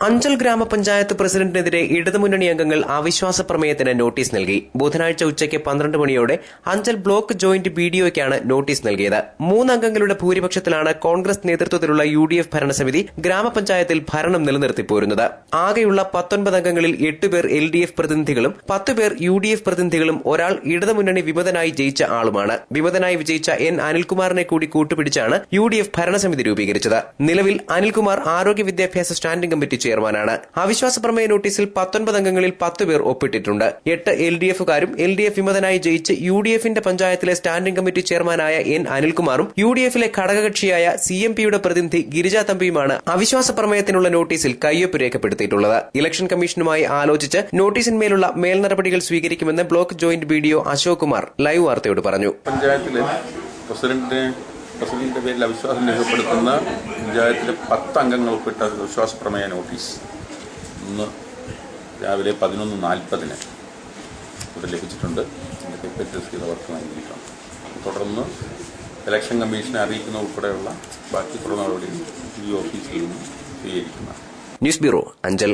അഞ്ചൽ ഗ്രാമപഞ്ചായത്ത് പ്രസിഡന്റിനെതിരെ ഇടതുമുന്നണി അംഗങ്ങൾ അവിശ്വാസ പ്രമേയത്തിന് നോട്ടീസ് നൽകി. ബുധനാഴ്ച ഉച്ചയ്ക്ക് 12 മണിയോടെ അഞ്ചൽ ബ്ലോക്ക് ജോയിന്റ് ബിഡിഒയ്ക്കാണ് നോട്ടീസ് നൽകിയത്. 3 അംഗങ്ങളുടെ ഭൂരിപക്ഷത്തിലാണ് കോൺഗ്രസ് നേതൃത്വത്തിലുള്ള UDF ഭരണസമിതി ഗ്രാമപഞ്ചായത്തിൽ ഭരണം നിലനിർത്തിപ്പോരുന്നത്. ആകെയുള്ള 19 അംഗങ്ങളിൽ 8 പേർ LDF പ്രതിനിധികളും 10 പേർ UDF പ്രതിനിധികളും ഒരാൾ ഇടതുമുന്നണി വിമതനായി ജയിച്ച ആളുമാണ്. വിമതനായി വിജയിച്ച N അനിൽകുമാറിനെ കൂടി കൂട്ടുപിടിച്ചാണ് UDF ഭരണസമിതി രൂപീകരിച്ചത്. നിലവിൽ അനിൽകുമാർ ആരോഗ്യ വിദ്യാഭ്യാസ സ്റ്റാൻഡിംഗ് കമ്മിറ്റി ചെയർമാനാണ്. അവിശ്വാസ പ്രമേയ നോട്ടീസിൽ 19 അംഗങ്ങളിൽ 10 പേർ ഒപ്പിട്ടിട്ടുണ്ട്. 8 LDFകാരും LDF വിമതനായി ജയിച്ച് UDFന്റെ പഞ്ചായത്തിലെ സ്റ്റാൻഡിംഗ് കമ്മിറ്റി ചെയർമാനായ N അനിൽകുമാറും UDFിലെ ഘടകകക്ഷിയായ CMPയുടെ പ്രതിനിധി ഗിരിജ തമ്പിയുമാണ് അവിശ്വാസ പ്രമേയത്തിനുള്ള നോട്ടീസിൽ കയ്യൊപ്പ് രേഖപ്പെടുത്തിയിട്ടുള്ളത്. ഇലക്ഷൻ കമ്മീഷനുമായി ആലോചിച്ച് നോട്ടീസിന്മേലുള്ള മേൽനടപടികൾ സ്വീകരിക്കുമെന്ന് block joint BDO Ashok Kumar live വാർത്തയോട് പറഞ്ഞു. പഞ്ചായത്തിലെ പ്രസിഡന്റിന്റെ പേരിൽ അവിശ്വാസം രേഖപ്പെടുത്തുന്ന പഞ്ചായത്തിലെ 10 അംഗങ്ങൾ ഒപ്പിട്ട വിശ്വാസ പ്രമേയ നോട്ടീസ് ഇന്ന് രാവിലെ 11:40 ഇവിടെ ലഭിച്ചിട്ടുണ്ട്. അവർക്ക് നൽകിയിട്ടുണ്ട്. തുടർന്ന് ഇലക്ഷൻ കമ്മീഷനെ അറിയിക്കുന്ന ഉൾപ്പെടെയുള്ള ബാക്കി തുടർ നടപടികൾ ഈ ഓഫീസിൽ നിന്ന് സ്വീകരിക്കുന്നതാണ്. News bureau, Anchal.